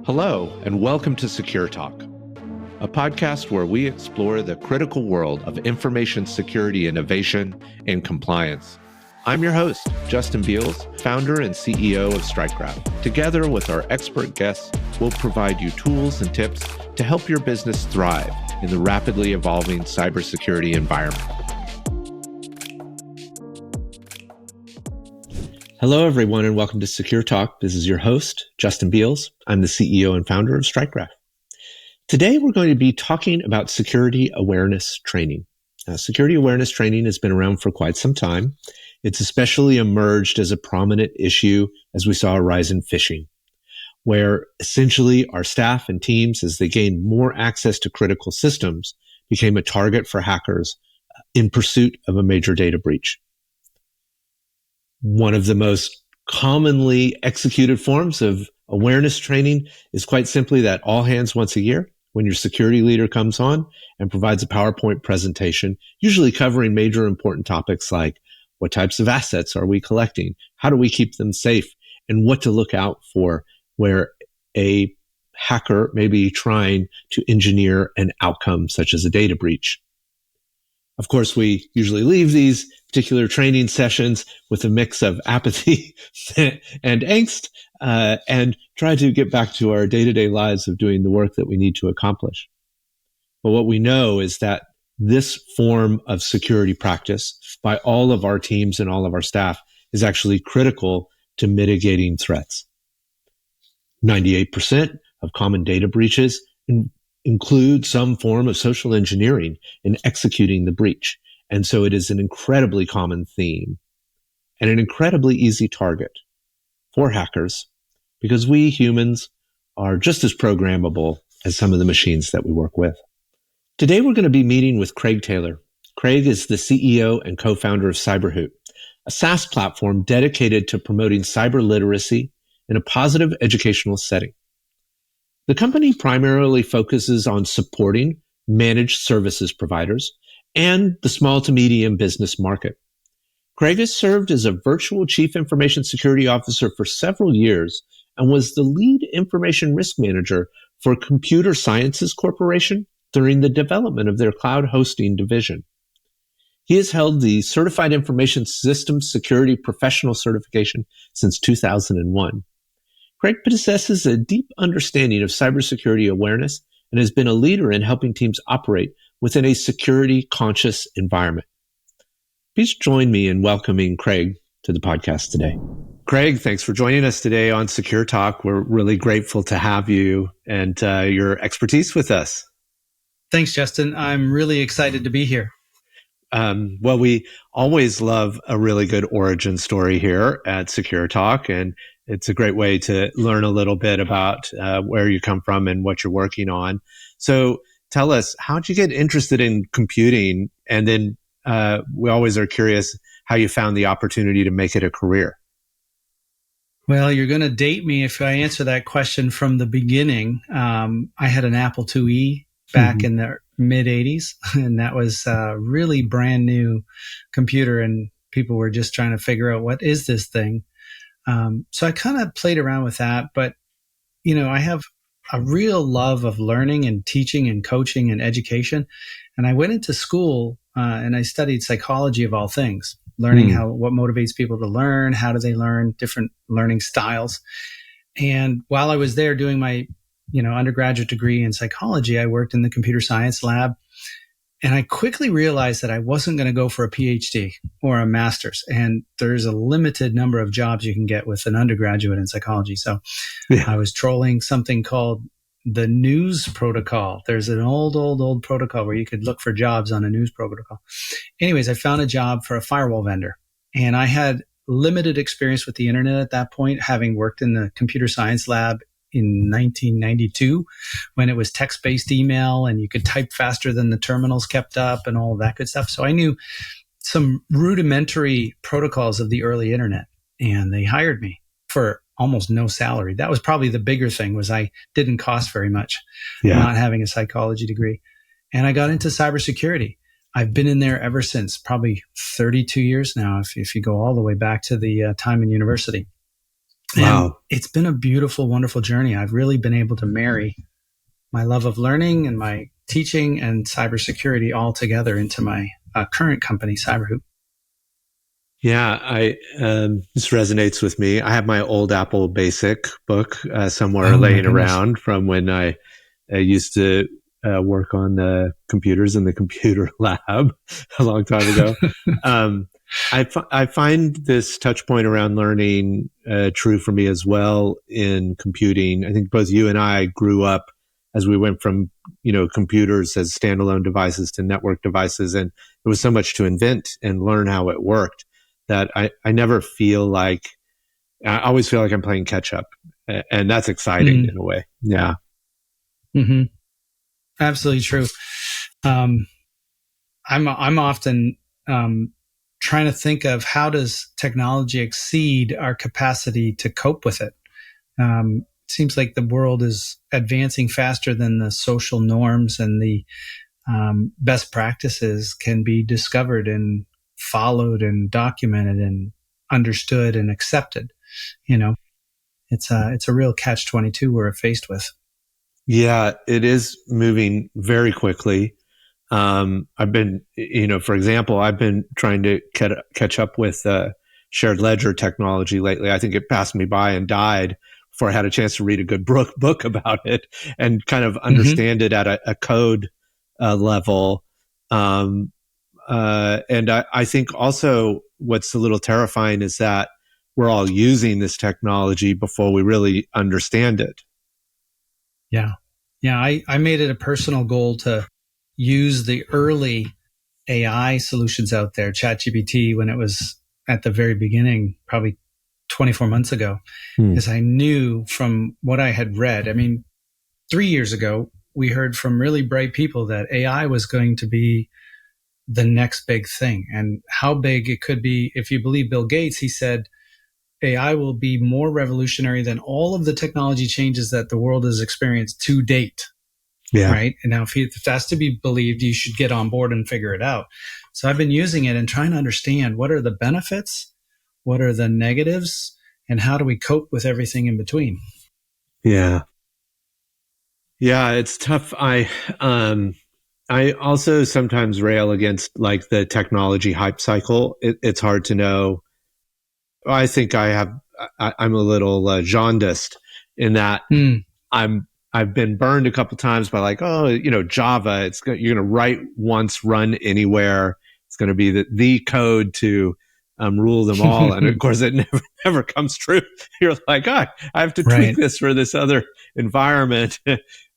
Hello, and welcome to SecureTalk, a podcast where we explore the critical world of information security innovation and compliance. I'm your host, Justin Beals, founder and CEO of StrikeGraph. Together with our expert guests, we'll provide you tools and tips to help your business thrive in the rapidly evolving cybersecurity environment. Hello, everyone, and welcome to SecureTalk. This is your host, Justin Beals. I'm the CEO and founder of StrikeGraph. Today, we're going to be talking about security awareness training. Security awareness training has been around for quite some time. It's especially emerged as a prominent issue as we saw a rise in phishing, where essentially our staff and teams, as they gained more access to critical systems, became a target for hackers in pursuit of a major data breach. One of the most commonly executed forms of awareness training is quite simply that all hands once a year, when your security leader comes on and provides a PowerPoint presentation, usually covering major important topics like what types of assets are we collecting, how do we keep them safe, and what to look out for where a hacker may be trying to engineer an outcome such as a data breach. Of course, we usually leave these particular training sessions with a mix of apathy and angst, and try to get back to our day-to-day lives of doing the work that we need to accomplish. But what we know is that this form of security practice by all of our teams and all of our staff is actually critical to mitigating threats. 98% of common data breaches include some form of social engineering in executing the breach. And so it is an incredibly common theme and an incredibly easy target for hackers because we humans are just as programmable as some of the machines that we work with. Today, we're going to be meeting with Craig Taylor. Craig is the CEO and co-founder of CyberHoot, a SaaS platform dedicated to promoting cyber literacy in a positive educational setting. The company primarily focuses on supporting managed services providers and the small to medium business market. Craig has served as a virtual chief information security officer for several years and was the lead information risk manager for Computer Sciences Corporation during the development of their cloud hosting division. He has held the Certified Information Systems Security Professional certification since 2001. Craig possesses a deep understanding of cybersecurity awareness and has been a leader in helping teams operate within a security-conscious environment. Please join me in welcoming Craig to the podcast today. Craig, thanks for joining us today on Secure Talk. We're really grateful to have you and your expertise with us. Thanks, Justin. I'm really excited to be here. Well, we always love a really good origin story here at Secure Talk, and it's a great way to learn a little bit about where you come from and what you're working on. So tell us, how did you get interested in computing? And then we always are curious how you found the opportunity to make it a career. Well, you're going to date me if I answer that question from the beginning. I had an Apple IIe back in the mid-'80s, and that was a really brand new computer, and people were just trying to figure out, what is this thing? So I kind of played around with that, but, I have a real love of learning and teaching and coaching and education. And I went into school, and I studied psychology of all things, learning what motivates people to learn, how do they learn, different learning styles. And while I was there doing my, undergraduate degree in psychology, I worked in the computer science lab. And I quickly realized that I wasn't going to go for a PhD or a master's. And there's a limited number of jobs you can get with an undergraduate in psychology. So I was trolling something called the news protocol. There's an old protocol where you could look for jobs on a news protocol. Anyways, I found a job for a firewall vendor. And I had limited experience with the internet at that point, having worked in the computer science lab in 1992 when it was text-based email and you could type faster than the terminals kept up and all of that good stuff. So I knew some rudimentary protocols of the early internet, and they hired me for almost no salary. That was probably the bigger thing, was I didn't cost very much, not having a psychology degree. And I got into cybersecurity. I've been in there ever since, probably 32 years now, if you go all the way back to the time in university. And Wow. it's been a beautiful, wonderful journey. I've really been able to marry my love of learning and my teaching and cybersecurity all together into my current company, CyberHoot. Yeah, I this resonates with me. I have my old Apple Basic book somewhere Oh my laying goodness. around from when I used to work on computers in the computer lab a long time ago. Um, I find this touch point around learning true for me as well in computing. I think both you and I grew up as we went from computers as standalone devices to network devices, and there was so much to invent and learn how it worked that I never feel like I always feel like I'm playing catch up, and that's exciting in a way. Yeah. Mm-hmm. Absolutely true. I'm often trying to think of how does technology exceed our capacity to cope with it. It seems like the world is advancing faster than the social norms and the best practices can be discovered and followed and documented and understood and accepted. It's a real catch-22 we're faced with. Yeah, it is moving very quickly. I've been, for example, I've been trying to catch up with shared ledger technology lately. I think it passed me by and died before I had a chance to read a good book about it and kind of understand it at a code level. And I think also what's a little terrifying is that we're all using this technology before we really understand it. Yeah. Yeah. I made it a personal goal to use the early AI solutions out there, ChatGPT, when it was at the very beginning, probably 24 months ago, because I knew from what I had read. I mean, 3 years ago, we heard from really bright people that AI was going to be the next big thing, and how big it could be. If you believe Bill Gates, he said AI will be more revolutionary than all of the technology changes that the world has experienced to date. Yeah. Right. And now, if that's to be believed, you should get on board and figure it out. So I've been using it and trying to understand what are the benefits, what are the negatives, and how do we cope with everything in between? Yeah. Yeah, it's tough. I also sometimes rail against like the technology hype cycle. It's hard to know. I think I'm a little jaundiced in that I've been burned a couple times by like, oh, Java, you're going to write once, run anywhere. It's going to be the code to rule them all. And of course, it never comes true. You're like, I have to tweak this for this other environment.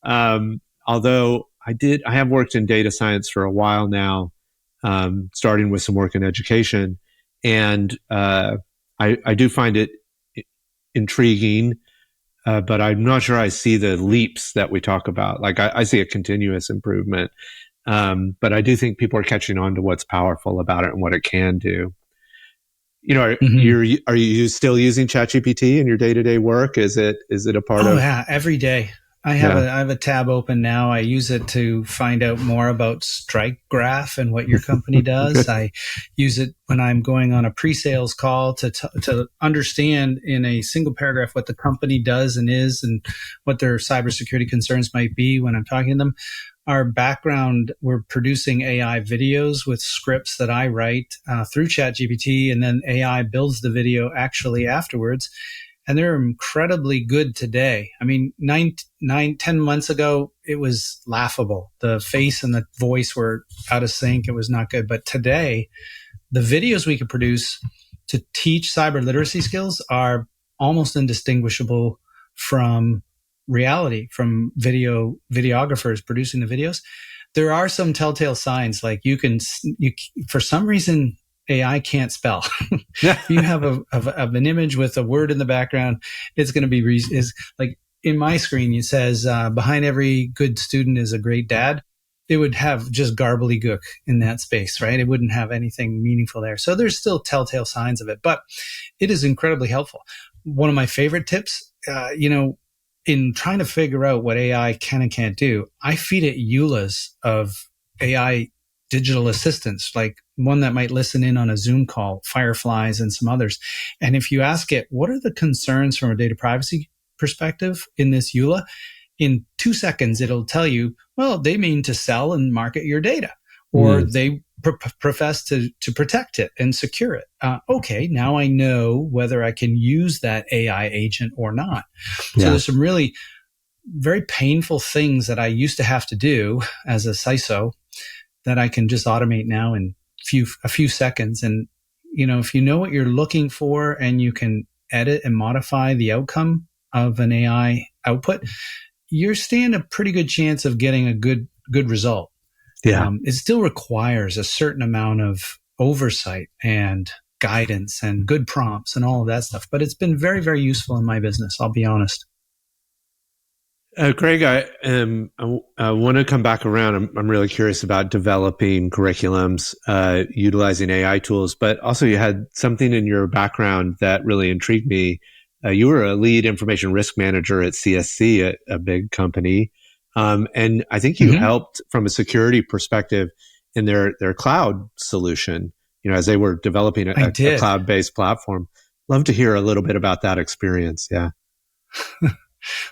Although I have worked in data science for a while now, starting with some work in education. And I do find it intriguing. But I'm not sure I see the leaps that we talk about. Like I see a continuous improvement. But I do think people are catching on to what's powerful about it and what it can do. Are you still using ChatGPT in your day-to-day work? Is it a part of? Oh yeah, every day. I have a tab open now. I use it to find out more about StrikeGraph and what your company does. I use it when I'm going on a pre-sales call to understand in a single paragraph what the company does and is and what their cybersecurity concerns might be when I'm talking to them. Our background, we're producing AI videos with scripts that I write through ChatGPT, and then AI builds the video actually afterwards. And they're incredibly good today. I mean, 10 months ago, it was laughable. The face and the voice were out of sync. It was not good. But today, the videos we could produce to teach cyber literacy skills are almost indistinguishable from reality, from videographers producing the videos. There are some telltale signs, like for some reason, AI can't spell. If you have an image with a word in the background, it's going to be is like in my screen. It says behind every good student is a great dad. It would have just garbly-gook in that space, right? It wouldn't have anything meaningful there. So there's still telltale signs of it, but it is incredibly helpful. One of my favorite tips, in trying to figure out what AI can and can't do, I feed it EULAs of AI digital assistants, like one that might listen in on a Zoom call, fireflies and some others. And if you ask it, what are the concerns from a data privacy perspective in this EULA? In 2 seconds, it'll tell you, well, they mean to sell and market your data, or they profess to protect it and secure it. Okay, now I know whether I can use that AI agent or not. So there's some really very painful things that I used to have to do as a CISO that I can just automate now in a few seconds. And, if you know what you're looking for and you can edit and modify the outcome of an AI output, you're stand a pretty good chance of getting a good result. Yeah. It still requires a certain amount of oversight and guidance and good prompts and all of that stuff. But it's been very, very useful in my business, I'll be honest. Craig, I want to come back around. I'm really curious about developing curriculums, utilizing AI tools, but also you had something in your background that really intrigued me. You were a lead information risk manager at CSC, a big company. And I think you helped from a security perspective in their cloud solution, as they were developing a cloud-based platform. Love to hear a little bit about that experience. Yeah.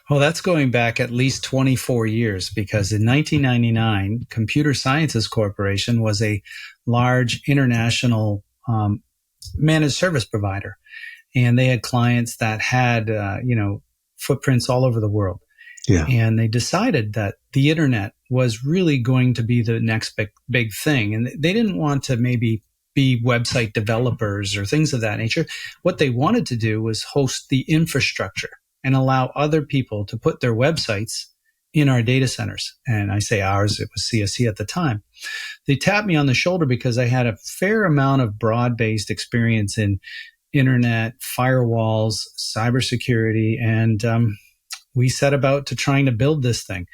Well, that's going back at least 24 years, because in 1999, Computer Sciences Corporation was a large international managed service provider. And they had clients that had, footprints all over the world. Yeah. And they decided that the internet was really going to be the next big thing. And they didn't want to maybe be website developers or things of that nature. What they wanted to do was host the infrastructure and allow other people to put their websites in our data centers. And I say ours, it was CSC at the time. They tapped me on the shoulder because I had a fair amount of broad-based experience in internet, firewalls, cybersecurity, and we set about to trying to build this thing.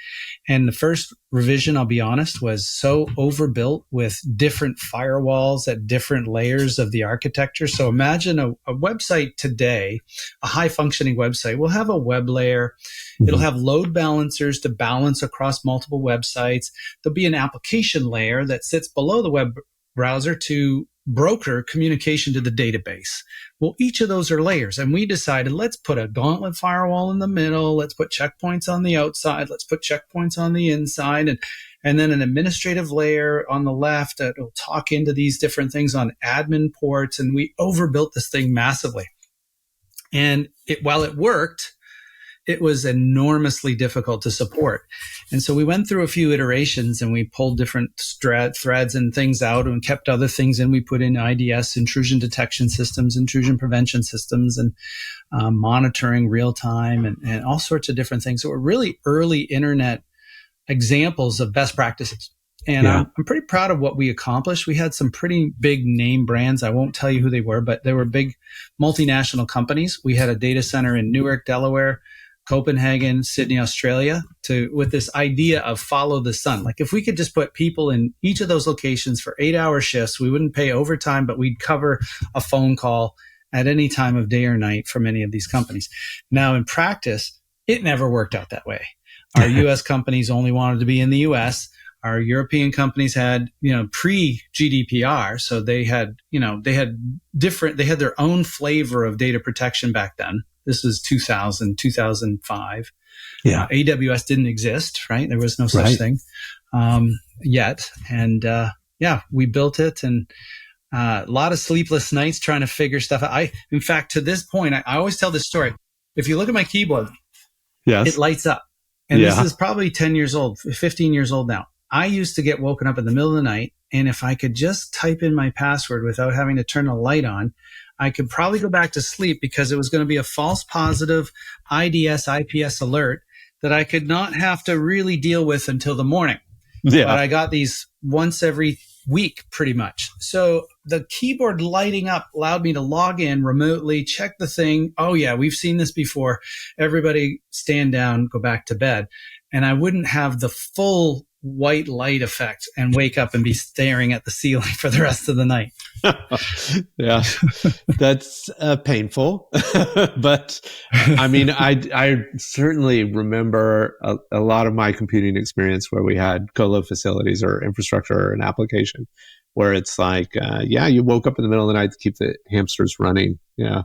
And the first revision, I'll be honest, was so overbuilt with different firewalls at different layers of the architecture. So imagine a website today, a high-functioning website will have a web layer. It'll have load balancers to balance across multiple websites. There'll be an application layer that sits below the web browser to broker communication to the database. Well, each of those are layers. And we decided, let's put a gauntlet firewall in the middle. Let's put checkpoints on the outside. Let's put checkpoints on the inside. And then an administrative layer on the left that will talk into these different things on admin ports. And we overbuilt this thing massively. And while it worked, it was enormously difficult to support. And so we went through a few iterations and we pulled different threads and things out and kept other things in. We put in IDS, intrusion detection systems, intrusion prevention systems, and monitoring real time and all sorts of different things that were really early internet examples of best practices. And I'm pretty proud of what we accomplished. We had some pretty big name brands. I won't tell you who they were, but they were big multinational companies. We had a data center in Newark, Delaware, Copenhagen, Sydney, Australia, with this idea of follow the sun. Like if we could just put people in each of those locations for 8-hour shifts, we wouldn't pay overtime, but we'd cover a phone call at any time of day or night from any of these companies. Now in practice, it never worked out that way. Our US companies only wanted to be in the US. Our European companies had, pre-GDPR. So they had their own flavor of data protection back then. This was 2000, 2005. Yeah. AWS didn't exist, right? There was no such thing yet. And we built it, and a lot of sleepless nights trying to figure stuff out. In fact, to this point, I always tell this story. If you look at my keyboard, it lights up. And this is probably 10 years old, 15 years old now. I used to get woken up in the middle of the night, and if I could just type in my password without having to turn the light on, I could probably go back to sleep because it was going to be a false positive IDS, IPS alert that I could not have to really deal with until the morning. Yeah. But I got these once every week pretty much. So the keyboard lighting up allowed me to log in remotely, check the thing. Oh yeah, we've seen this before. Everybody stand down, go back to bed. And I wouldn't have the full white light effect and wake up and be staring at the ceiling for the rest of the night. Yeah, that's painful. But I mean, I certainly remember a lot of my computing experience where we had colo facilities or infrastructure or an application where it's like, you woke up in the middle of the night to keep the hamsters running. Yeah.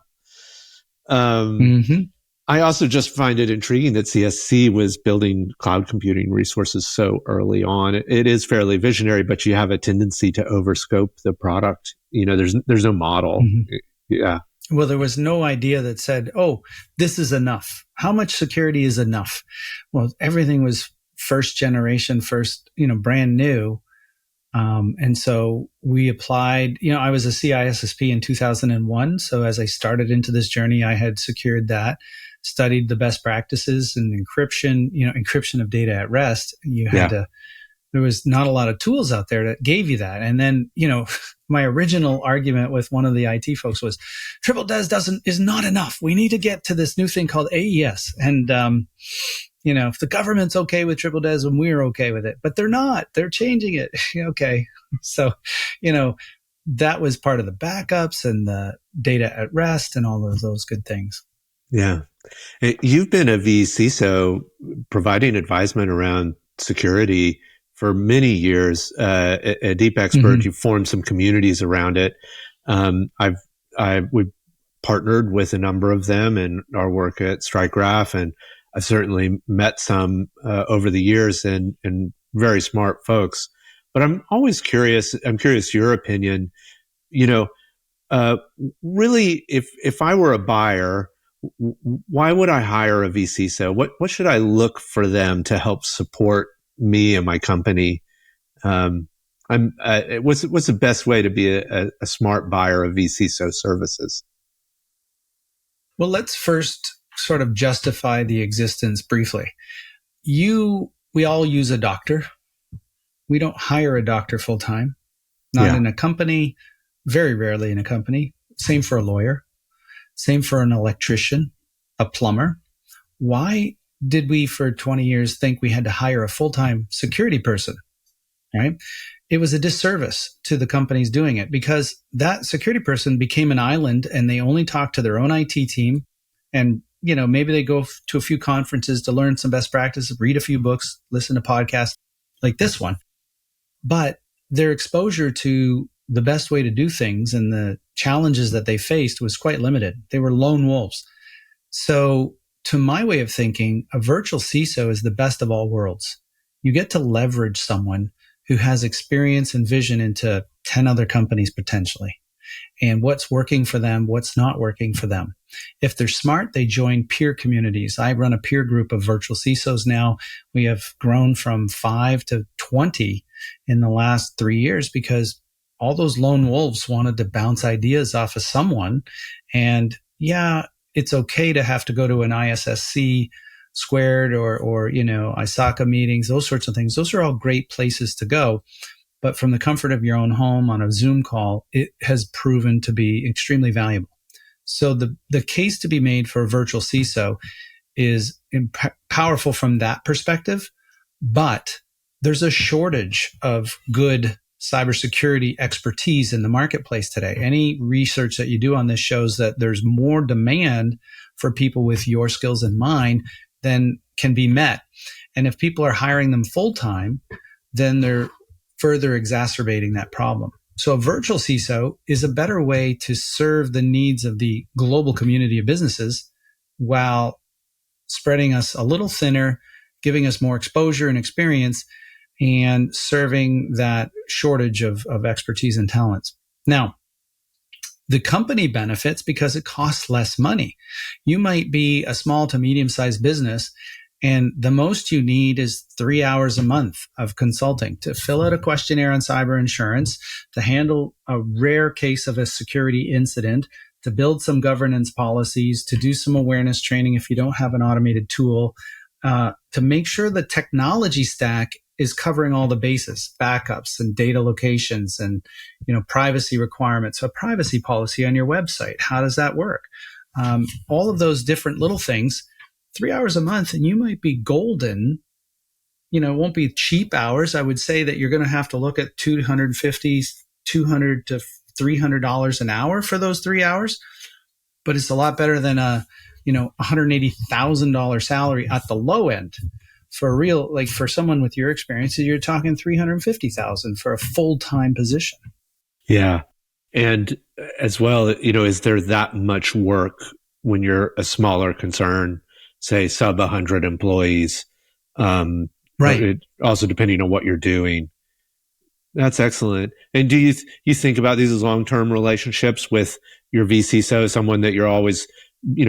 I also just find it intriguing that CSC was building cloud computing resources so early on. It is fairly visionary, but you have a tendency to overscope the product. There's no model. Yeah. Well, there was no idea that said, oh, this is enough. How much security is enough? Well, everything was first generation, brand new. And so we applied, I was a CISSP in 2001. So as I started into this journey, I had secured that, studied the best practices and encryption of data at rest. There was not a lot of tools out there that gave you that. And then, my original argument with one of the IT folks was triple DES is not enough. We need to get to this new thing called AES. And, if the government's okay with triple DES and we're okay with it, but they're not, they're changing it. Okay. So, that was part of the backups and the data at rest and all of those good things. Yeah. You've been a vCISO providing advisement around security for many years, a deep expert. You've formed some communities around it. We've partnered with a number of them in our work at StrikeGraph, and I've certainly met some over the years and very smart folks. But I'm always curious. I'm curious your opinion. Really, if I were a buyer, why would I hire a vCISO? What should I look for them to help support me and my company? What's the best way to be a smart buyer of vCISO services? Well, let's first sort of justify the existence briefly. We all use a doctor. We don't hire a doctor full time, not in a company, very rarely in a company. Same for a lawyer, same for an electrician, a plumber. Why did we for 20 years think we had to hire a full-time security person? Right? It was a disservice to the companies doing it because that security person became an island and they only talk to their own IT team. And, maybe they go to a few conferences to learn some best practices, read a few books, listen to podcasts like this one. But their exposure to the best way to do things and the challenges that they faced was quite limited. They were lone wolves. So to my way of thinking, a virtual CISO is the best of all worlds. You get to leverage someone who has experience and vision into 10 other companies potentially, and what's working for them, what's not working for them. If they're smart, they join peer communities. I run a peer group of virtual CISOs now. We have grown from 5 to 20 in the last 3 years because all those lone wolves wanted to bounce ideas off of someone. And it's okay to have to go to an ISSC squared or ISACA meetings, those sorts of things. Those are all great places to go. But from the comfort of your own home on a Zoom call, it has proven to be extremely valuable. So the case to be made for a virtual CISO is powerful from that perspective, but there's a shortage of good cybersecurity expertise in the marketplace today. Any research that you do on this shows that there's more demand for people with your skills in mind than can be met. And if people are hiring them full time, then they're further exacerbating that problem. So a virtual CISO is a better way to serve the needs of the global community of businesses while spreading us a little thinner, giving us more exposure and experience, and serving that shortage of expertise and talents. Now, the company benefits because it costs less money. You might be a small to medium-sized business, and the most you need is 3 hours a month of consulting to fill out a questionnaire on cyber insurance, to handle a rare case of a security incident, to build some governance policies, to do some awareness training if you don't have an automated tool, to make sure the technology stack is covering all the bases, backups and data locations and, privacy requirements, a privacy policy on your website. How does that work? All of those different little things, 3 hours a month, and you might be golden. It won't be cheap hours. I would say that you're going to have to look at $200 to $300 an hour for those 3 hours, but it's a lot better than a, $180,000 salary at the low end. For real, like for someone with your experience, you're talking $350,000 for a full-time position. Yeah. And as well, is there that much work when you're a smaller concern, say sub 100 employees? Right. Also depending on what you're doing. That's excellent. And do you think about these as long-term relationships with your vCISO, someone that you're always,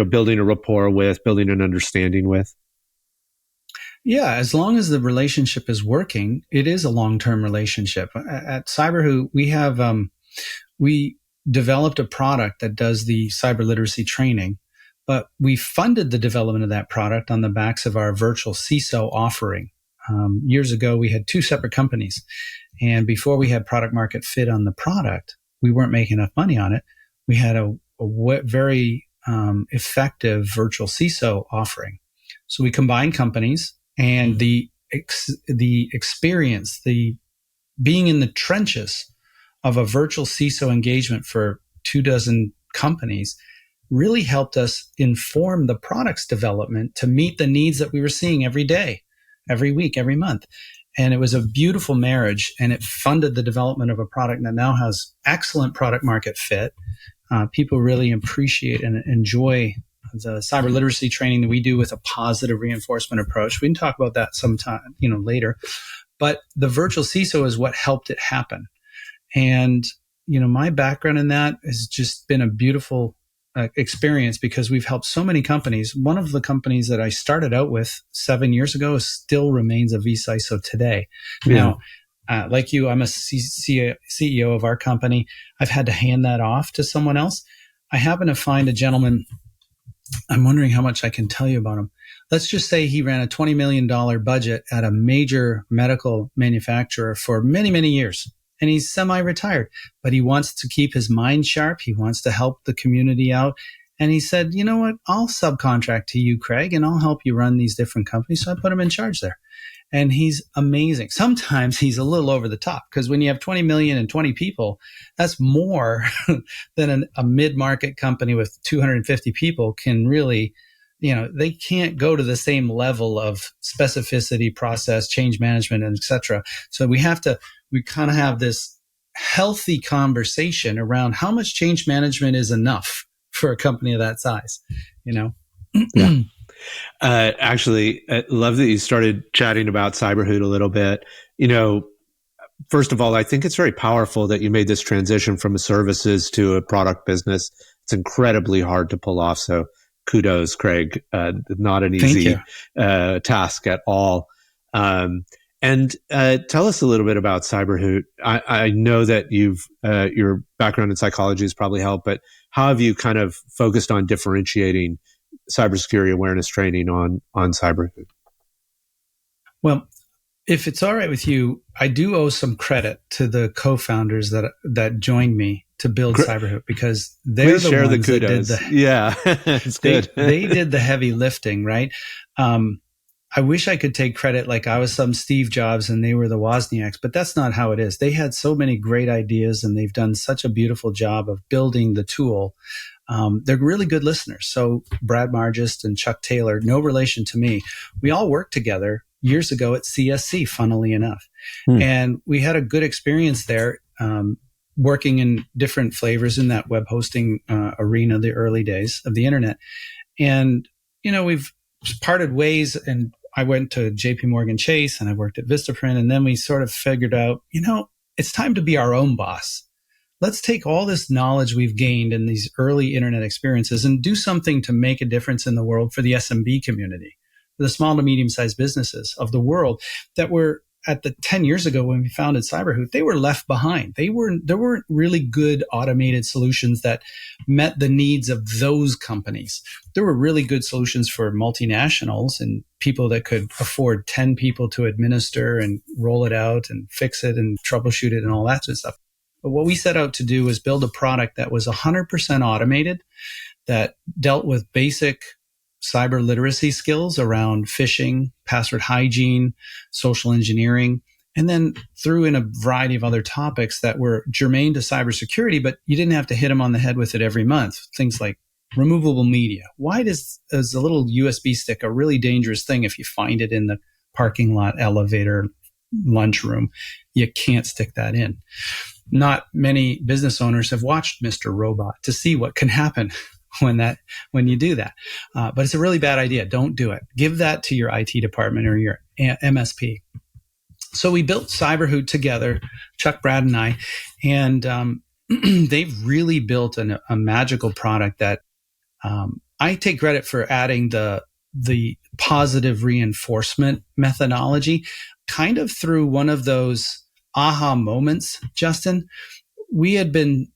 building a rapport with, building an understanding with? Yeah, as long as the relationship is working, it is a long-term relationship. At CyberHoot, we developed a product that does the cyber literacy training, but we funded the development of that product on the backs of our virtual CISO offering. Years ago, we had two separate companies, and before we had product market fit on the product, we weren't making enough money on it. We had a very effective virtual CISO offering. So we combined companies, and the experience, the being in the trenches of a virtual CISO engagement for 24 companies really helped us inform the product's development to meet the needs that we were seeing every day, every week, every month. And it was a beautiful marriage, and it funded the development of a product that now has excellent product market fit. People really appreciate and enjoy the cyber literacy training that we do with a positive reinforcement approach. We can talk about that sometime, later. But the virtual CISO is what helped it happen. And, my background in that has just been a beautiful experience because we've helped so many companies. One of the companies that I started out with 7 years ago still remains a vCISO today. Yeah. Now, like you, I'm a CEO of our company. I've had to hand that off to someone else. I happen to find a gentleman. I'm wondering how much I can tell you about him. Let's just say he ran a $20 million budget at a major medical manufacturer for many, many years. And he's semi-retired, but he wants to keep his mind sharp. He wants to help the community out. And he said, you know what? I'll subcontract to you, Craig, and I'll help you run these different companies. So I put him in charge there. And he's amazing. Sometimes he's a little over the top because when you have 20 million and 20 people, that's more than a mid-market company with 250 people can really, they can't go to the same level of specificity, process, change management, and et cetera. So we kind of have this healthy conversation around how much change management is enough for a company of that size, Yeah. Actually, I love that you started chatting about CyberHoot a little bit. First of all, I think it's very powerful that you made this transition from a services to a product business. It's incredibly hard to pull off. So kudos, Craig. Not an easy task at all. And tell us a little bit about CyberHoot. I know that your background in psychology has probably helped, but how have you kind of focused on differentiating cybersecurity awareness training on CyberHoot? Well, if it's all right with you, I do owe some credit to the co-founders that joined me to build CyberHoot because they're Please the share ones the kudos. that did Yeah, it's good. They did the heavy lifting, right? I wish I could take credit like I was some Steve Jobs and they were the Wozniaks, but that's not how it is. They had so many great ideas and they've done such a beautiful job of building the tool. They're really good listeners. So Brad Margist and Chuck Taylor, no relation to me. We all worked together years ago at CSC, funnily enough. And we had a good experience there, working in different flavors in that web hosting arena, the early days of the internet. And, we've parted ways, and I went to JP Morgan Chase and I worked at Vistaprint. And then we sort of figured out, it's time to be our own boss. Let's take all this knowledge we've gained in these early internet experiences and do something to make a difference in the world for the SMB community, for the small to medium-sized businesses of the world that were at the 10 years ago when we founded CyberHoot, they were left behind. There weren't really good automated solutions that met the needs of those companies. There were really good solutions for multinationals and people that could afford 10 people to administer and roll it out and fix it and troubleshoot it and all that sort of stuff. But what we set out to do was build a product that was 100% automated, that dealt with basic cyber literacy skills around phishing, password hygiene, social engineering, and then threw in a variety of other topics that were germane to cybersecurity, but you didn't have to hit them on the head with it every month. Things like removable media. Why is a little USB stick a really dangerous thing if you find it in the parking lot, elevator, lunchroom? You can't stick that in. not many business owners have watched Mr. Robot to see what can happen when you do that. But it's a really bad idea. Don't do it. Give that to your IT department or your MSP. So we built CyberHoot together, Chuck, Brad, and I, and they've really built a magical product that I take credit for adding the positive reinforcement methodology, kind of through one of those aha moments, Justin. We had been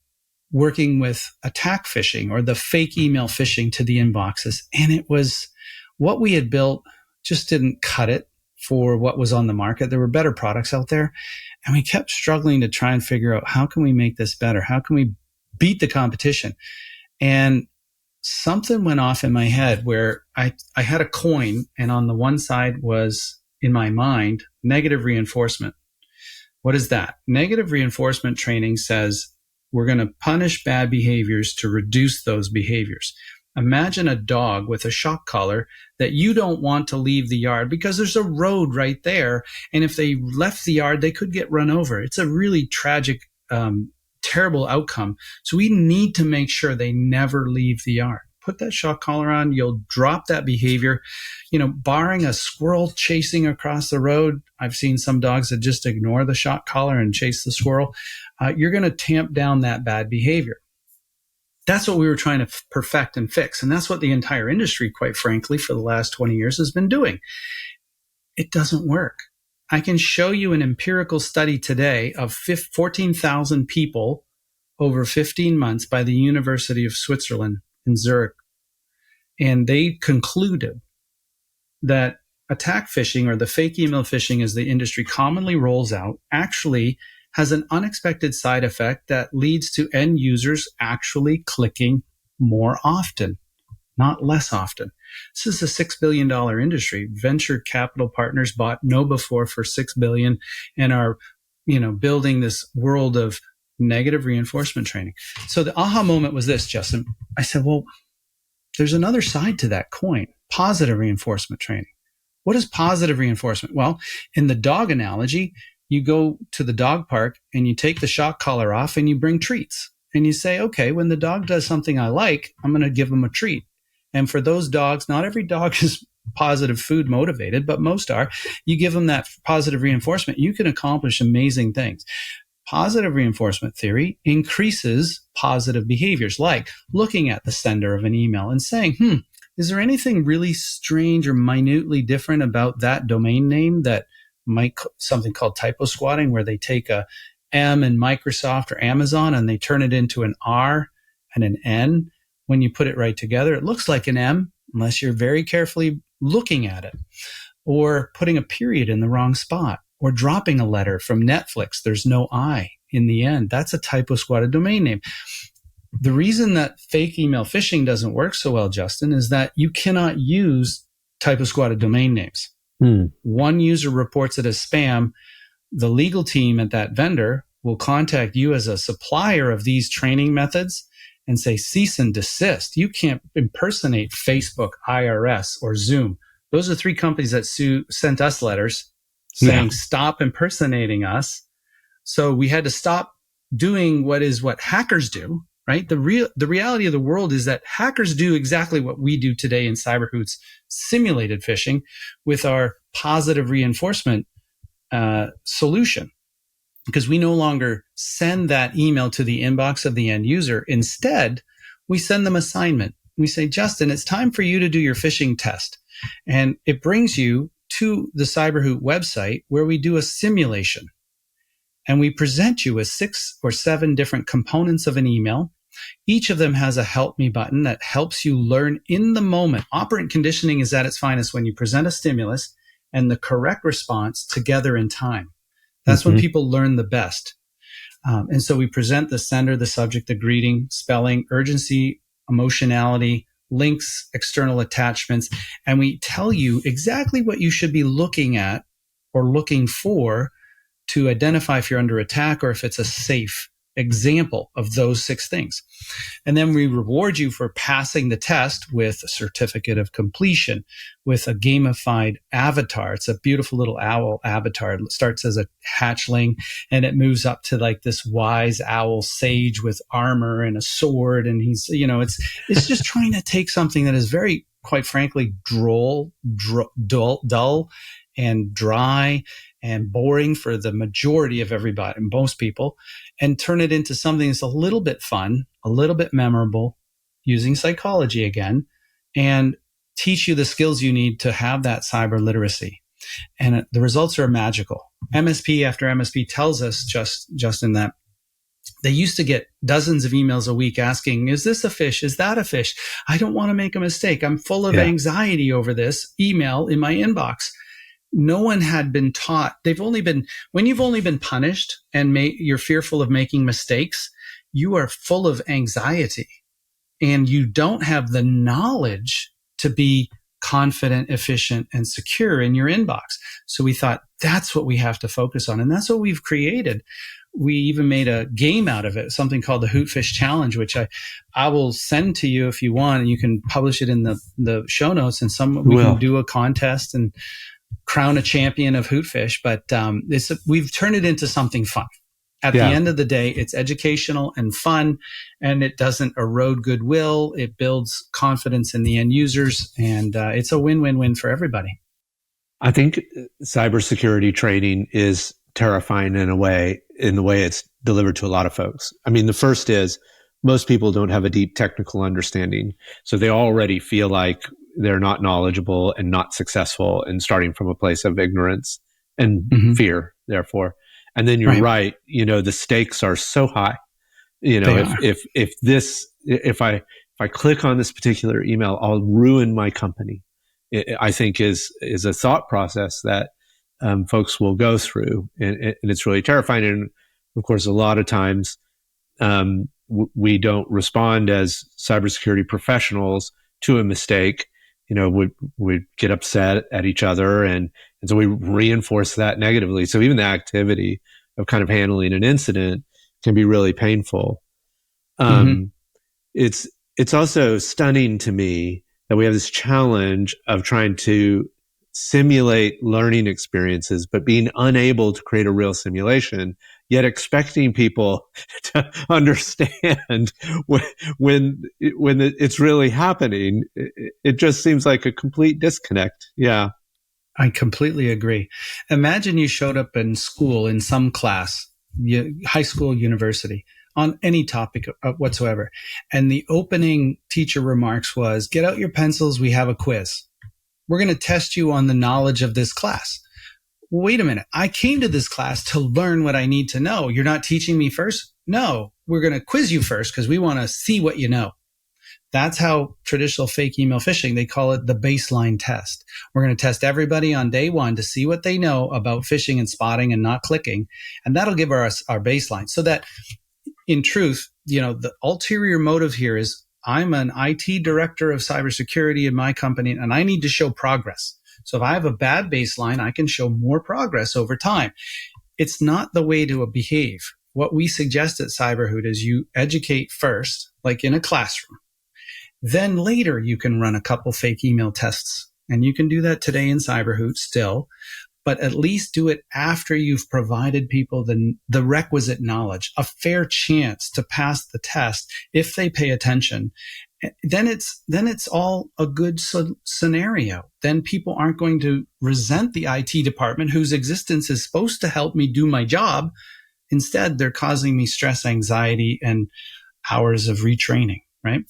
working with attack phishing or the fake email phishing to the inboxes, and it was what we had built just didn't cut it for what was on the market. There were better products out there, and we kept struggling to try and figure out, how can we make this better? How can we beat the competition? And something went off in my head where I had a coin, and on the one side was, in my mind, negative reinforcement. What is that? Negative reinforcement training says we're going to punish bad behaviors to reduce those behaviors. Imagine a dog with a shock collar that you don't want to leave the yard because there's a road right there. And if they left the yard, they could get run over. It's a really tragic, terrible outcome. So we need to make sure they never leave the yard. Put that shock collar on, you'll drop that behavior. Barring a squirrel chasing across the road, I've seen some dogs that just ignore the shock collar and chase the squirrel. You're going to tamp down that bad behavior. That's what we were trying to perfect and fix. And that's what the entire industry, quite frankly, for the last 20 years has been doing. It doesn't work. I can show you an empirical study today of 14,000 people over 15 months by the University of Switzerland in Zurich. And they concluded that attack phishing, or the fake email phishing as the industry commonly rolls out, actually has an unexpected side effect that leads to end users actually clicking more often, not less often. This is a $6 billion industry. Venture capital partners bought KnowBe4 for $6 billion and are, building this world of negative reinforcement training. So the aha moment was this, Justin. I said, well, there's another side to that coin, positive reinforcement training. What is positive reinforcement? Well, in the dog analogy, you go to the dog park and you take the shock collar off and you bring treats. And you say, okay, when the dog does something I like, I'm going to give them a treat. And for those dogs, not every dog is positive food motivated, but most are. You give them that positive reinforcement, you can accomplish amazing things. Positive reinforcement theory increases positive behaviors, like looking at the sender of an email and saying, is there anything really strange or minutely different about that domain name that might something called typo squatting, where they take a M in Microsoft or Amazon and they turn it into an R and an N. When you put it right together, it looks like an M unless you're very carefully looking at it. Or putting a period in the wrong spot, or dropping a letter from Netflix. There's no I in the end. That's a typo squatted domain name. The reason that fake email phishing doesn't work so well, Justin, is that you cannot use typo squatted domain names. One user reports it as spam. The legal team at that vendor will contact you as a supplier of these training methods and say, cease and desist. You can't impersonate Facebook, IRS, or Zoom. Those are three companies that sent us letters saying, stop impersonating us. So we had to stop doing what hackers do, right? The reality of the world is that hackers do exactly what we do today in CyberHoots, simulated phishing, with our positive reinforcement solution. Because we no longer send that email to the inbox of the end user. Instead, we send them assignment. We say, Justin, it's time for you to do your phishing test. And it brings you to the CyberHoot website, where we do a simulation. And we present you with 6 or 7 different components of an email. Each of them has a help me button that helps you learn in the moment. Operant conditioning is at its finest when you present a stimulus and the correct response together in time. That's when people learn the best. And so we present the sender, the subject, the greeting, spelling, urgency, emotionality, links, external attachments, and we tell you exactly what you should be looking at or looking for to identify if you're under attack or if it's a safe example of those 6 things. And then we reward you for passing the test with a certificate of completion, with a gamified avatar. It's a beautiful little owl avatar. It starts as a hatchling and it moves up to like this wise owl sage with armor and a sword. And he's, it's just trying to take something that is very, quite frankly, dull and dry and boring for the majority of everybody, most people, and turn it into something that's a little bit fun, a little bit memorable, using psychology again, and teach you the skills you need to have that cyber literacy. And the results are magical. MSP after MSP tells us, Justin, that they used to get dozens of emails a week asking, is this a phish? Is that a phish? I don't want to make a mistake. I'm full of anxiety over this email in my inbox. No one had been taught. When you've only been punished and you're fearful of making mistakes, you are full of anxiety and you don't have the knowledge to be confident, efficient, and secure in your inbox. So we thought that's what we have to focus on. And that's what we've created. We even made a game out of it, something called the Hoot Fish Challenge, which I will send to you if you want, and you can publish it in the show notes, and we can do a contest and crown a champion of Hootfish. But we've turned it into something fun. At the end of the day, it's educational and fun, and it doesn't erode goodwill. It builds confidence in the end users, and it's a win-win-win for everybody. I think cybersecurity training is terrifying in the way it's delivered to a lot of folks. I mean, the first is most people don't have a deep technical understanding, so they already feel like they're not knowledgeable and not successful, and starting from a place of ignorance and fear, therefore. And then you're right. The stakes are so high. If I click on this particular email, I'll ruin my company. I think is a thought process that folks will go through, and it's really terrifying. And of course, a lot of times we don't respond as cybersecurity professionals to a mistake. We get upset at each other, and so we reinforce that negatively. So even the activity of kind of handling an incident can be really painful. It's also stunning to me that we have this challenge of trying to simulate learning experiences, but being unable to create a real simulation, yet expecting people to understand when it's really happening. It just seems like a complete disconnect. Yeah. I completely agree. Imagine you showed up in school in some class, high school, university, on any topic whatsoever. And the opening teacher remarks was, get out your pencils. We have a quiz. We're going to test you on the knowledge of this class. Wait a minute. I came to this class to learn what I need to know. You're not teaching me first? No, we're going to quiz you first because we want to see what you know. That's how traditional fake email phishing, they call it the baseline test. We're going to test everybody on day one to see what they know about phishing and spotting and not clicking. And that'll give us our baseline. So that in truth, the ulterior motive here is I'm an IT director of cybersecurity in my company, and I need to show progress. So if I have a bad baseline, I can show more progress over time. It's not the way to behave. What we suggest at CyberHoot is you educate first, like in a classroom. Then later you can run a couple fake email tests. And you can do that today in CyberHoot still, but at least do it after you've provided people the requisite knowledge, a fair chance to pass the test if they pay attention. Then it's all a good scenario. Then people aren't going to resent the IT department whose existence is supposed to help me do my job. Instead, they're causing me stress, anxiety, and hours of retraining, right?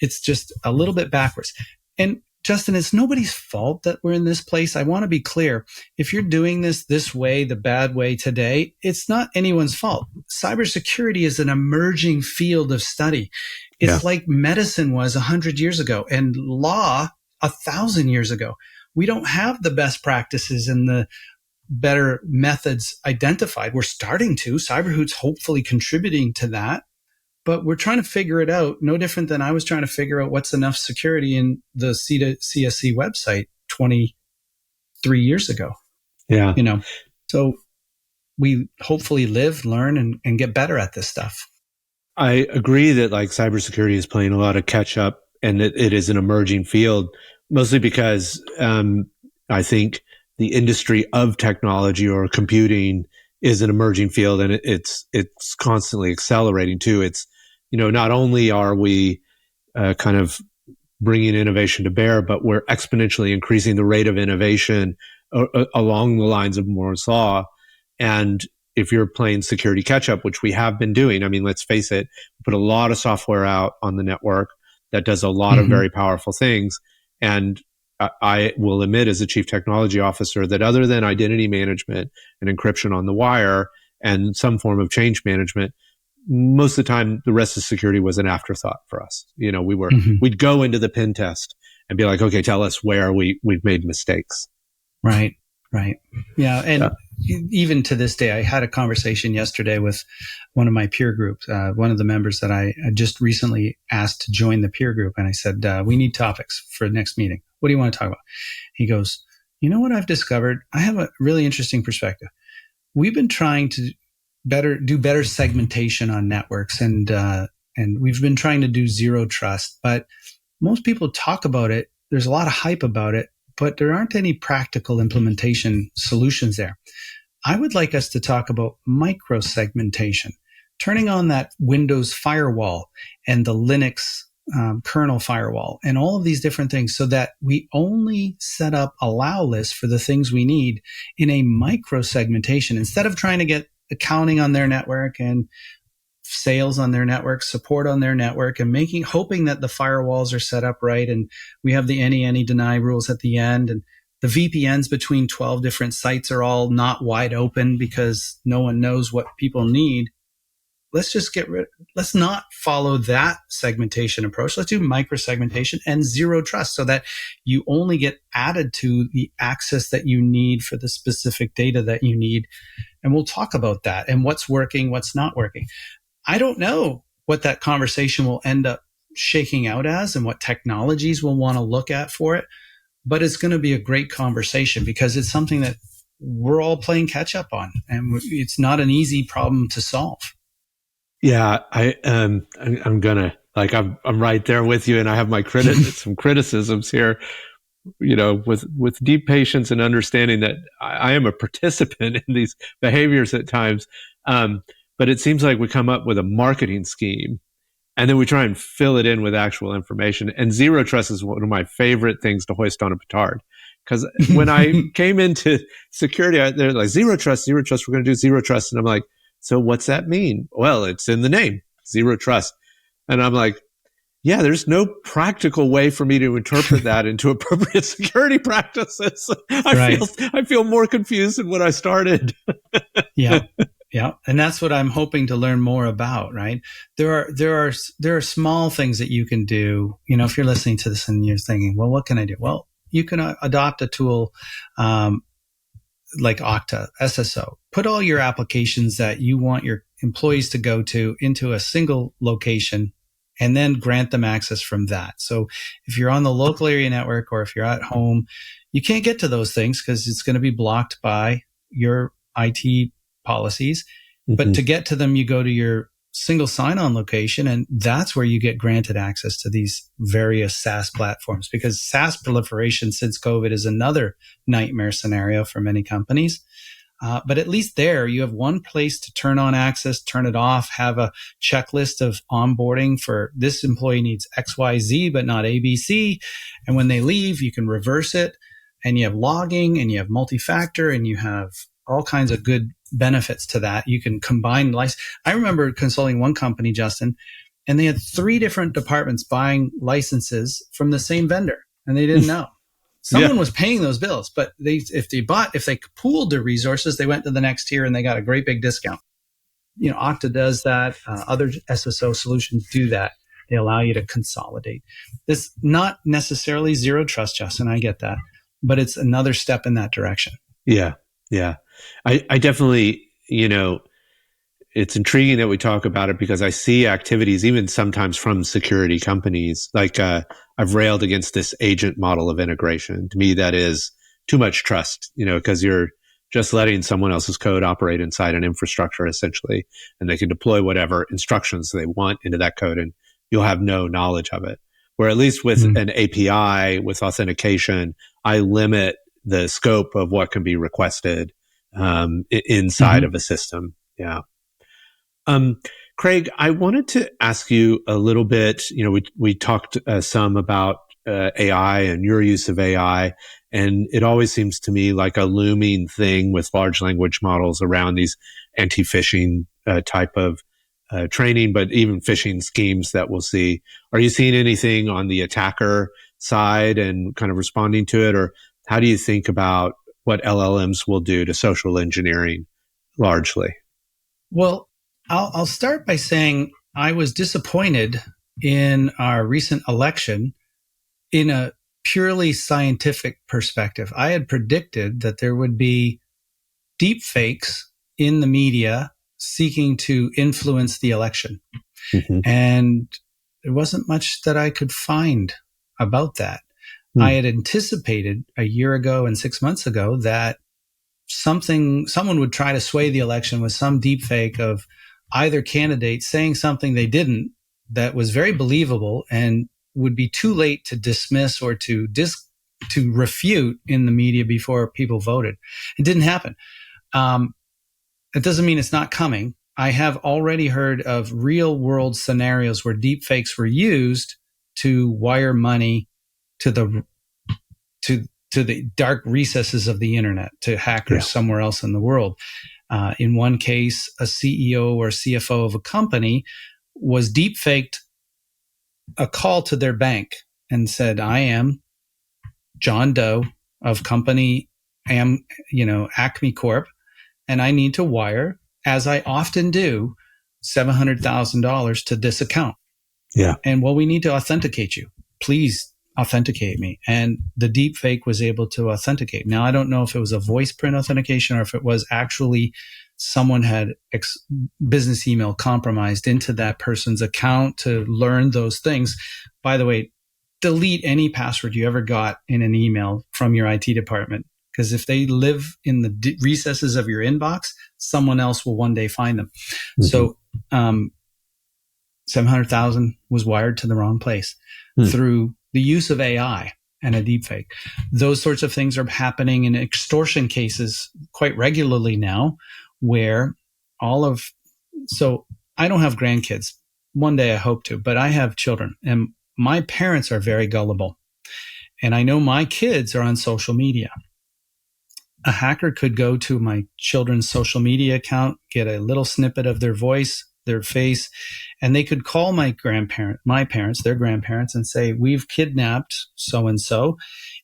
It's just a little bit backwards. And Justin, it's nobody's fault that we're in this place. I want to be clear. If you're doing this way, the bad way today, it's not anyone's fault. Cybersecurity is an emerging field of study. It's like medicine was 100 years ago and law 1,000 years ago. We don't have the best practices and the better methods identified. We're starting to. CyberHoots hopefully contributing to that. But we're trying to figure it out, no different than I was trying to figure out what's enough security in the CSC website 23 years ago. Yeah. So we hopefully live, learn, and get better at this stuff. I agree that like cybersecurity is playing a lot of catch up and that it is an emerging field, mostly because I think the industry of technology or computing is an emerging field, and it's constantly accelerating too. It's, not only are we kind of bringing innovation to bear, but we're exponentially increasing the rate of innovation along the lines of Moore's law. And if you're playing security catch up, which we have been doing, I mean, let's face it, we put a lot of software out on the network that does a lot of very powerful things. And I will admit as a chief technology officer that other than identity management and encryption on the wire and some form of change management, most of the time the rest of security was an afterthought for us. We'd go into the pen test and be like, okay, tell us where we've made mistakes. Right. Yeah. And even to this day, I had a conversation yesterday with one of my peer groups, one of the members that I just recently asked to join the peer group. And I said, we need topics for the next meeting. What do you want to talk about? He goes, you know what I've discovered? I have a really interesting perspective. We've been trying to do better segmentation on networks, and we've been trying to do zero trust, but most people talk about it. There's a lot of hype about it, but there aren't any practical implementation solutions there. I would like us to talk about micro segmentation, turning on that Windows firewall and the Linux kernel firewall and all of these different things so that we only set up allow lists for the things we need in a micro segmentation instead of trying to get accounting on their network and sales on their network, support on their network, and hoping that the firewalls are set up right and we have the any deny rules at the end, and the VPNs between 12 different sites are all not wide open because no one knows what people need. Let's not follow that segmentation approach. Let's do micro segmentation and zero trust so that you only get added to the access that you need for the specific data that you need. And we'll talk about that and what's working, what's not working. I don't know what that conversation will end up shaking out as and what technologies we'll want to look at for it. But it's going to be a great conversation because it's something that we're all playing catch up on, and it's not an easy problem to solve. Yeah, I'm gonna I'm right there with you, and I have my some criticisms here. With deep patience and understanding that I am a participant in these behaviors at times. But it seems like we come up with a marketing scheme and then we try and fill it in with actual information. And zero trust is one of my favorite things to hoist on a petard. Because when I came into security, they're like, zero trust, we're going to do zero trust. And I'm like, so what's that mean? Well, it's in the name, zero trust. And I'm like, yeah, there's no practical way for me to interpret that into appropriate security practices. I feel more confused than when I started. Yeah. Yeah. And that's what I'm hoping to learn more about, right? There are small things that you can do. If you're listening to this and you're thinking, well, what can I do? Well, you can adopt a tool, like Okta, SSO. Put all your applications that you want your employees to go to into a single location and then grant them access from that. So if you're on the local area network or if you're at home, you can't get to those things because it's going to be blocked by your IT policies. But to get to them, you go to your single sign-on location, and that's where you get granted access to these various SaaS platforms, because SaaS proliferation since COVID is another nightmare scenario for many companies. But at least there, you have one place to turn on access, turn it off, have a checklist of onboarding for this employee needs XYZ, but not ABC. And when they leave, you can reverse it, and you have logging, and you have multi-factor, and you have all kinds of good benefits to that. You can combine license. I remember consulting one company, Justin, and they had 3 different departments buying licenses from the same vendor, and they didn't know. Someone was paying those bills, but if they pooled their resources, they went to the next tier and they got a great big discount. Okta does that. Other SSO solutions do that. They allow you to consolidate. This not necessarily zero trust, Justin. I get that, but it's another step in that direction. Yeah. I definitely, it's intriguing that we talk about it because I see activities, even sometimes from security companies, like I've railed against this agent model of integration. To me, that is too much trust, because you're just letting someone else's code operate inside an infrastructure essentially, and they can deploy whatever instructions they want into that code, and you'll have no knowledge of it. Where at least with an API, with authentication, I limit the scope of what can be requested inside of a system. Yeah. Craig, I wanted to ask you a little bit. We talked some about AI and your use of AI, and it always seems to me like a looming thing with large language models around these anti-phishing type of training, but even phishing schemes that we'll see. Are you seeing anything on the attacker side and kind of responding to it, or how do you think about what LLMs will do to social engineering largely? Well, I'll start by saying I was disappointed in our recent election in a purely scientific perspective. I had predicted that there would be deep fakes in the media seeking to influence the election. And there wasn't much that I could find about that. I had anticipated a year ago and 6 months ago that someone would try to sway the election with some deep fake of either candidate saying something they didn't that was very believable and would be too late to dismiss or to refute in the media before people voted. It didn't happen. It doesn't mean it's not coming. I have already heard of real world scenarios where deep fakes were used to wire money to the dark recesses of the internet, to hackers somewhere else in the world. In one case, a CEO or CFO of a company was deep faked a call to their bank and said, "I am John Doe of company Acme Corp, and I need to wire, as I often do, $700,000 to this account. Yeah. And we need to authenticate you. Please authenticate me." And the deep fake was able to authenticate. Now, I don't know if it was a voice print authentication or if it was actually someone had business email compromised into that person's account to learn those things. By the way, delete any password you ever got in an email from your IT department, because if they live in the recesses of your inbox, someone else will one day find them. So 700,000 was wired to the wrong place through the use of AI and a deepfake. Those sorts of things are happening in extortion cases quite regularly now, where so I don't have grandkids. One day I hope to, but I have children, and my parents are very gullible. And I know my kids are on social media. A hacker could go to my children's social media account, get a little snippet of their voice, their face, and they could call my parents, their grandparents, and say, "We've kidnapped so-and-so,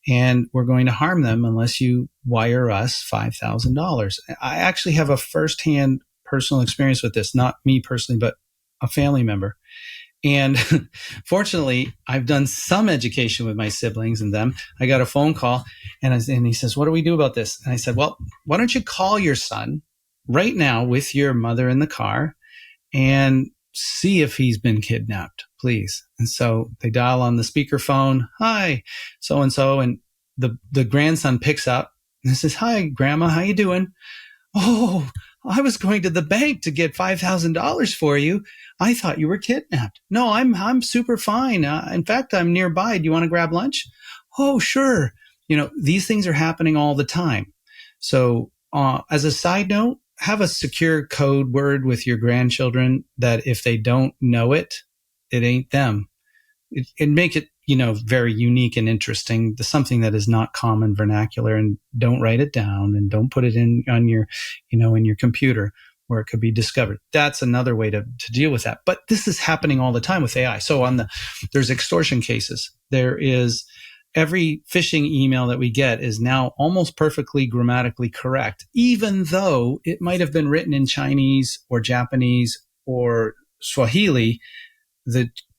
and we're going to harm them unless you wire us $5,000. I actually have a firsthand personal experience with this, not me personally, but a family member. And fortunately, I've done some education with my siblings and them. I got a phone call and he says, "What do we do about this?" And I said, "Well, why don't you call your son right now with your mother in the car and see if he's been kidnapped, please." And so they dial on the speakerphone, "Hi, so-and-so." And the grandson picks up and says, "Hi, Grandma, how you doing?" "Oh, I was going to the bank to get $5,000 for you. I thought you were kidnapped." "No, I'm super fine. In fact, I'm nearby. Do you want to grab lunch?" "Oh, sure." These things are happening all the time. So as a side note, have a secure code word with your grandchildren that if they don't know it, it ain't them. It make it, very unique and interesting. Something that is not common vernacular, and don't write it down and don't put it on your, in your computer where it could be discovered. That's another way to deal with that. But this is happening all the time with AI. So there's extortion cases. There is every phishing email that we get is now almost perfectly grammatically correct, even though it might have been written in Chinese or Japanese or Swahili.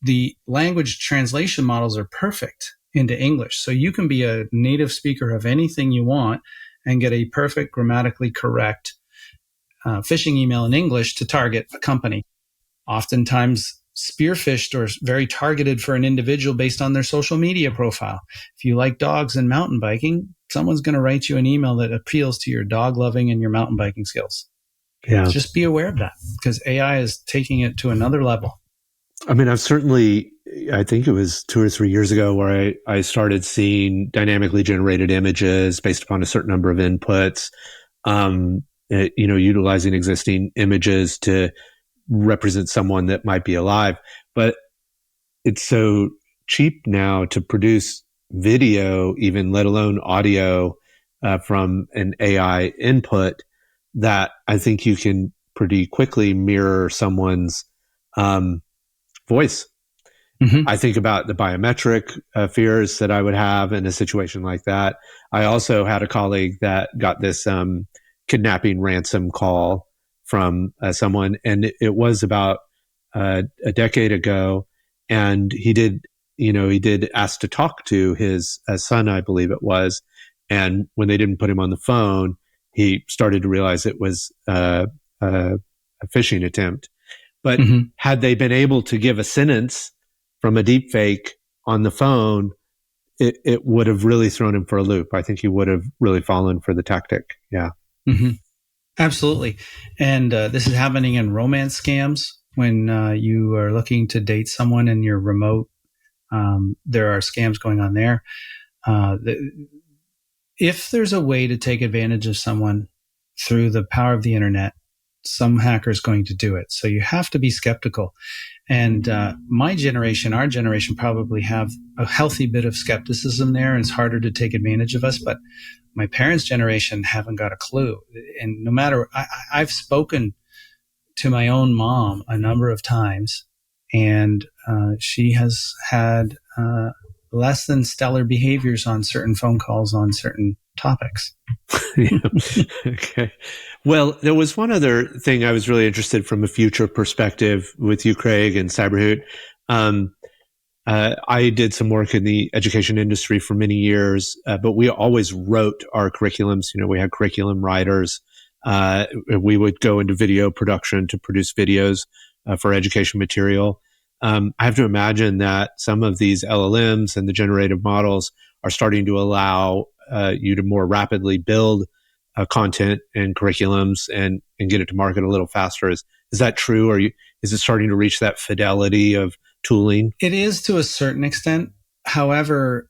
The language translation models are perfect into English. So you can be a native speaker of anything you want and get a perfect grammatically correct phishing email in English to target a company. Oftentimes spearphished or very targeted for an individual based on their social media profile. If you like dogs and mountain biking, someone's going to write you an email that appeals to your dog loving and your mountain biking skills. Yeah. Just be aware of that, because AI is taking it to another level. I mean, I think it was 2 or 3 years ago where I started seeing dynamically generated images based upon a certain number of inputs, utilizing existing images to represent someone that might be alive. But it's so cheap now to produce video, even let alone audio, from an AI input, that I think you can pretty quickly mirror someone's voice. Mm-hmm. I think about the biometric fears that I would have in a situation like that. I also had a colleague that got this kidnapping ransom call from someone, and it was about a decade ago. And he did ask to talk to his son, I believe it was. And when they didn't put him on the phone, he started to realize it was a phishing attempt. But mm-hmm. had they been able to give a sentence from a deep fake on the phone, it would have really thrown him for a loop. I think he would have really fallen for the tactic. Yeah. Mm-hmm. Absolutely. And this is happening in romance scams when you are looking to date someone and you're remote. There are scams going on there. If there's a way to take advantage of someone through the power of the internet, some hacker is going to do it. So you have to be skeptical. And my generation, our generation, probably have a healthy bit of skepticism there, and it's harder to take advantage of us. But my parents' generation haven't got a clue. And no matter, I've spoken to my own mom a number of times, and she has had less than stellar behaviors on certain phone calls on certain topics. Yeah. Okay. Well, there was one other thing I was really interested from a future perspective with you, Craig, and CyberHoot. I did some work in the education industry for many years, but we always wrote our curriculums. We had curriculum writers. We would go into video production to produce videos for education material. I have to imagine that some of these LLMs and the generative models are starting to allow you to more rapidly build content and curriculums and get it to market a little faster. Is that true? Or is it starting to reach that fidelity of tooling? It is to a certain extent. However,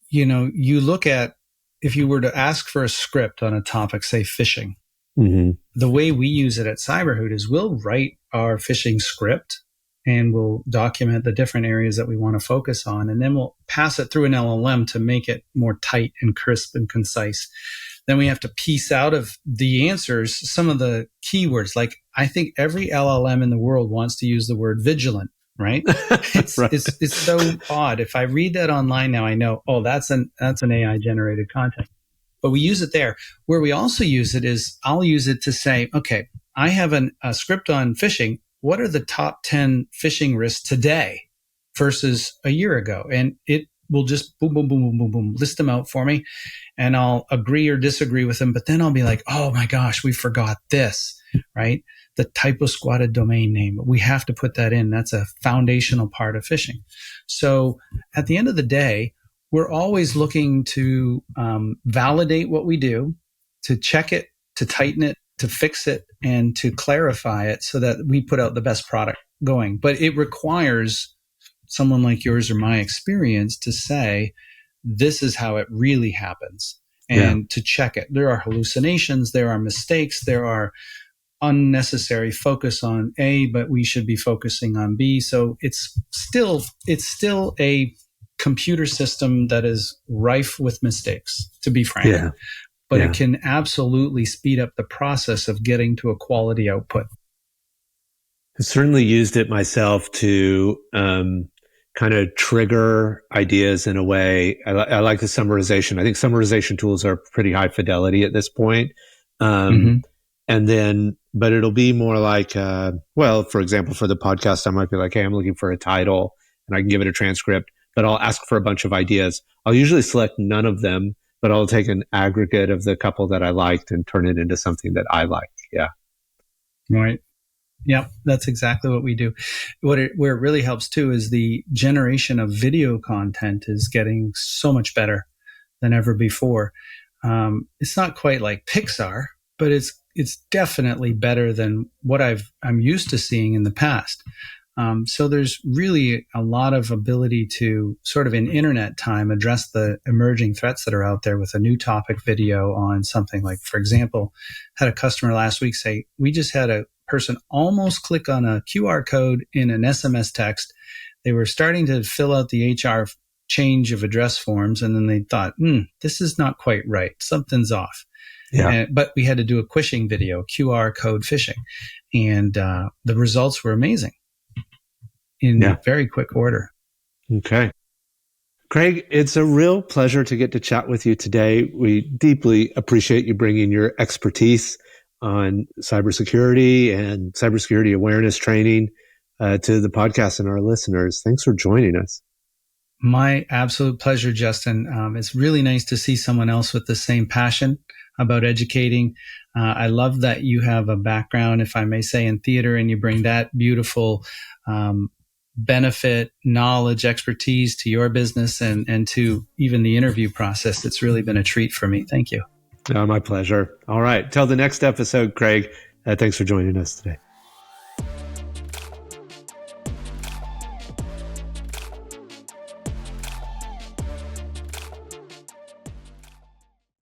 you look at, if you were to ask for a script on a topic, say phishing, mm-hmm. the way we use it at CyberHoot is we'll write our phishing script and we'll document the different areas that we want to focus on. And then we'll pass it through an LLM to make it more tight and crisp and concise. Then we have to piece out of the answers some of the keywords. Like, I think every LLM in the world wants to use the word vigilant, right? It's, right. It's so odd. If I read that online now, I know, oh, that's an AI generated content. But we use it there. Where we also use it is I'll use it to say, okay, I have a script on phishing. What are the top 10 phishing risks today versus a year ago? And it will just boom, boom, boom, boom, boom, boom, list them out for me. And I'll agree or disagree with them. But then I'll be like, oh my gosh, we forgot this, right? The typo squatted domain name. We have to put that in. That's a foundational part of phishing. So at the end of the day, we're always looking to validate what we do, to check it, to tighten it, to fix it, and to clarify it so that we put out the best product going. But it requires someone like yours or my experience to say, this is how it really happens, and to check it. There are hallucinations, there are mistakes, there are unnecessary focus on A, but we should be focusing on B. So it's still a computer system that is rife with mistakes, to be frank. Yeah. But it can absolutely speed up the process of getting to a quality output. I've certainly used it myself to kind of trigger ideas in a way. I like the summarization. I think summarization tools are pretty high fidelity at this point. And then, but it'll be more like, for example, for the podcast, I might be like, hey, I'm looking for a title, and I can give it a transcript, but I'll ask for a bunch of ideas. I'll usually select none of them, but I'll take an aggregate of the couple that I liked and turn it into something that I like. Yeah. Right. Yep, that's exactly what we do. Where it really helps too is the generation of video content is getting so much better than ever before. It's not quite like Pixar, but it's definitely better than what I'm used to seeing in the past. So there's really a lot of ability to sort of in internet time address the emerging threats that are out there with a new topic video on something like, for example, had a customer last week say, we just had a person almost click on a QR code in an SMS text. They were starting to fill out the HR change of address forms, and then they thought, this is not quite right. Something's off. Yeah. But we had to do a quishing video, QR code phishing, and the results were amazing in very quick order. Okay. Craig, it's a real pleasure to get to chat with you today. We deeply appreciate you bringing your expertise on cybersecurity and cybersecurity awareness training to the podcast and our listeners. Thanks for joining us. My absolute pleasure, Justin. It's really nice to see someone else with the same passion about educating. I love that you have a background, if I may say, in theater, and you bring that beautiful benefit, knowledge, expertise to your business and to even the interview process. It's really been a treat for me. Thank you. My pleasure. All right. Till the next episode, Craig. Thanks for joining us today.